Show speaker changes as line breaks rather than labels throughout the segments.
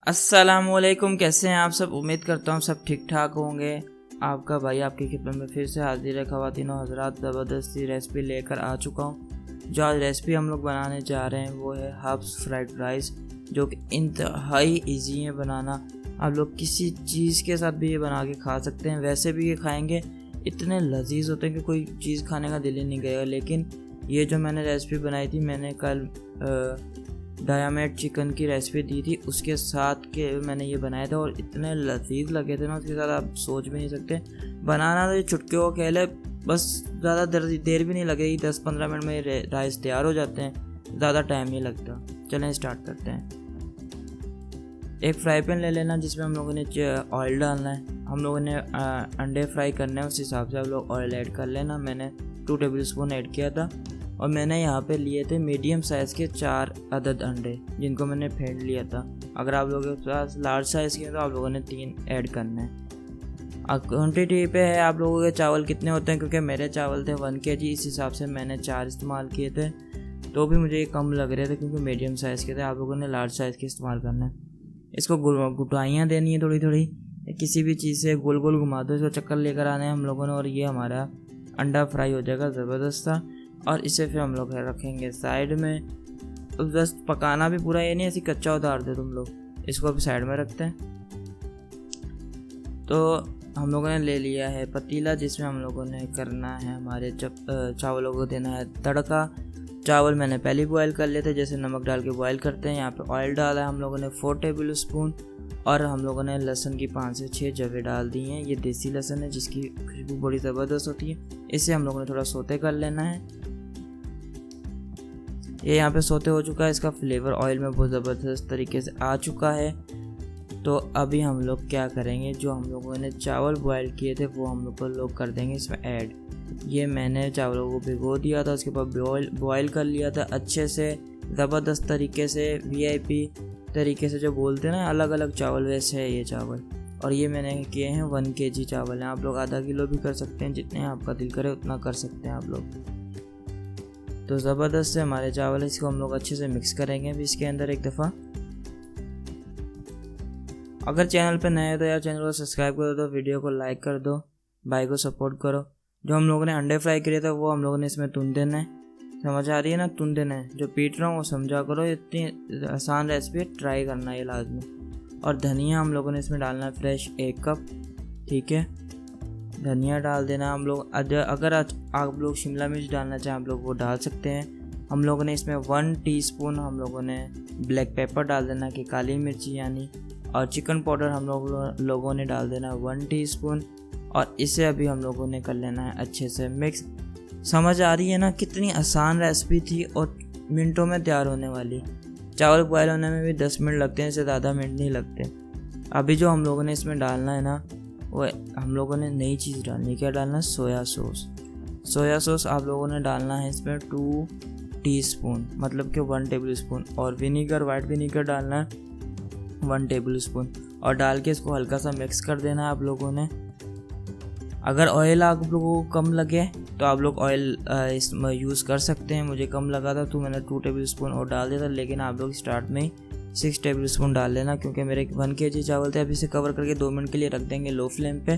अस्सलामुअलैकुम, कैसे हैं आप सब। उम्मीद करता हूँ सब ठीक ठाक होंगे। आपका भाई आपकी खिदमत में फिर से हाजिर है ख़वातीन और हज़रात। ज़बरदस्ती रेसिपी लेकर आ चुका हूँ। जो आज रेसिपी हम लोग बनाने जा रहे हैं वो है हब्स फ्राइड राइस, जो कि इंतहाई इजी है बनाना। आप लोग किसी चीज़ के साथ भी ये बना के खा सकते हैं। वैसे भी ये खाएंगे इतने लजीज होते हैं कि कोई चीज़ खाने का दिल ही नहीं गएगा। लेकिन ये जो मैंने रेसिपी बनाई थी, मैंने कल डायमंड चिकन की रेसिपी दी थी, उसके साथ के मैंने ये बनाया था और इतने लजीज लगे थे ना, उसके साथ आप सोच भी नहीं सकते। बनाना तो ये चुटकियों का खेल है, बस ज़्यादा देर भी नहीं लगेगी। 10-15 मिनट में राइस तैयार हो जाते हैं, ज़्यादा टाइम नहीं लगता। चलें स्टार्ट करते हैं। एक फ्राई पैन ले लेना जिसमें हम लोगों ने ऑयल डालना है। हम लोगों ने अंडे फ्राई करने हैं, उस हिसाब से आप लोग ऑयल ऐड कर लेना। मैंने 2 टेबल स्पून ऐड किया था और मैंने यहाँ पे लिए थे मीडियम साइज़ के 4 अदद अंडे, जिनको मैंने फेंट लिया था। अगर आप लोगों के पास लार्ज साइज़ के हैं तो आप लोगों ने 3 ऐड करना है। अब क्वान्टिटी पे है आप लोगों के चावल कितने होते हैं, क्योंकि मेरे चावल थे 1 kg, इस हिसाब से मैंने 4 इस्तेमाल किए थे। तो भी मुझे ये कम लग रहे थे क्योंकि मीडियम साइज़ के थे। आप लोगों ने लार्ज साइज़ के इस्तेमाल करना है। इसको गुटाइयाँ देनी है थोड़ी थोड़ी, किसी भी चीज़ से गोल गोल घुमा दो, इसको चक्कर लेकर आने हैं हम लोगों ने, और ये हमारा अंडा फ्राई हो जाएगा ज़बरदस्त था। और इसे फिर हम लोग रखेंगे साइड में। तो बस पकाना भी पूरा ये नहीं ऐसी कच्चा उतार दे तुम लोग। इसको अभी साइड में रखते हैं। तो हम लोगों ने ले लिया है पतीला, जिसमें हम लोगों ने करना है हमारे चावलों को देना है तड़का। चावल मैंने पहले बॉयल कर लिए थे, जैसे नमक डाल के बॉयल करते हैं। यहाँ पे ऑयल डाला है हम लोगों ने 4 टेबल स्पून, और हम लोगों ने लहसुन की 5 से 6 जवे डाल दी हैं। ये देसी लहसुन है जिसकी खुशबू बड़ी ज़बरदस्त होती है। इसे हम लोगों ने थोड़ा सोते कर लेना है। ये यहाँ पे सोते हो चुका है, इसका फ्लेवर ऑयल में बहुत ज़बरदस्त तरीके से आ चुका है। तो अभी हम लोग क्या करेंगे, जो हम लोगों ने चावल बॉयल किए थे वो हम लोग कर देंगे इसमें ऐड। ये मैंने चावलों को भिगो दिया था, उसके बाद बॉयल कर लिया था अच्छे से ज़बरदस्त तरीके से, VIP तरीके से जो बोलते हैं ना, अलग अलग चावल, वैसे है ये चावल। और ये मैंने किए हैं 1 kg चावल हैं। आप लोग आधा किलो भी कर सकते हैं, जितने आपका दिल करे उतना कर सकते हैं आप लोग। तो ज़बरदस्त से हमारे चावल, इसको हम लोग अच्छे से मिक्स करेंगे अभी इसके अंदर एक दफ़ा। अगर चैनल पे नए हो तो यार चैनल को सब्सक्राइब कर दो, वीडियो को लाइक कर दो, भाई को सपोर्ट करो। जो हम लोगों ने अंडे फ्राई किए थे वो हम लोगों ने इसमें तुन देना है। समझ आ रही है ना, तुन देना है। जो पीट रहा हूँ वो समझा करो, इतनी आसान रेसिपी, ट्राई करना है ये लाजमी। और धनिया हम लोगों ने इसमें डालना है फ्रेश 1 कप, ठीक है। धनिया डाल देना हम लोग। अगर आप लोग शिमला मिर्च डालना चाहें आप लोग वो डाल सकते हैं। हम लोगों ने इसमें 1 टीस्पून हम लोगों ने ब्लैक पेपर डाल देना, कि काली मिर्ची यानी। और चिकन पाउडर हम लोगों ने डाल देना 1 टीस्पून। और इसे अभी हम लोगों ने कर लेना है अच्छे से मिक्स। समझ आ रही है ना, कितनी आसान रेसिपी थी और मिनटों में तैयार होने वाली। चावल बॉयल होने में भी 10 मिनट लगते हैं, इससे ज़्यादा मिनट नहीं लगते। अभी जो हम लोगों ने इसमें डालना है ना, वो हम लोगों ने नई चीज़ डालनी है। क्या डालना है? Soya sauce. सोया सॉस आप लोगों ने डालना है इसमें 2 टीस्पून, मतलब कि 1 टेबल स्पून। और विनीगर, वाइट विनीगर डालना है 1 टेबल स्पून, और डाल के इसको हल्का सा मिक्स कर देना है आप लोगों ने। अगर ऑयल आप लोगों को कम लगे तो आप लोग ऑयल इसमें यूज़ कर सकते हैं। मुझे कम लगा था तो मैंने 2 टेबल स्पून और डाल दिया था, लेकिन आप लोग स्टार्ट में 6 टेबल स्पून डाल लेना, क्योंकि मेरे 1 kg चावल थे। अभी इसे कवर करके 2 मिनट के लिए रख देंगे लो फ्लेम पे।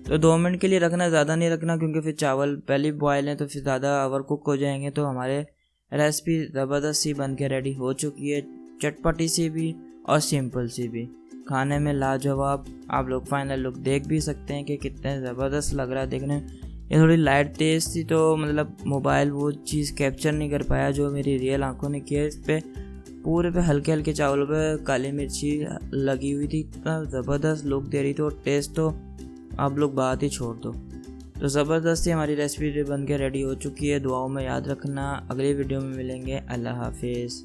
तो 2 मिनट के लिए रखना, ज़्यादा नहीं रखना, क्योंकि फिर चावल पहले बॉयल हैं तो फिर ज़्यादा ओवर कुक हो जाएंगे। तो हमारे रेसिपी ज़बरदस्त सी बन के रेडी हो चुकी है, चटपटी सी भी और सिंपल सी भी, खाने में लाजवाब। आप लोग फाइनल लुक देख भी सकते हैं कि कितने ज़बरदस्त लग रहा है देखने में। ये थोड़ी लाइट तेज़ थी तो मतलब मोबाइल वो चीज़ कैप्चर नहीं कर पाया जो मेरी रियल आंखों ने किया। इस पर पूरे पे हल्के हल्के चावलों पे काली मिर्ची लगी हुई थी, इतना ज़बरदस्त लुक दे रही थी, और टेस्ट तो आप लोग बात ही छोड़ दो। तो ज़बरदस्त ही हमारी रेसिपी बन के रेडी हो चुकी है। दुआओं में याद रखना। अगली वीडियो में मिलेंगे। अल्लाह हाफिज़।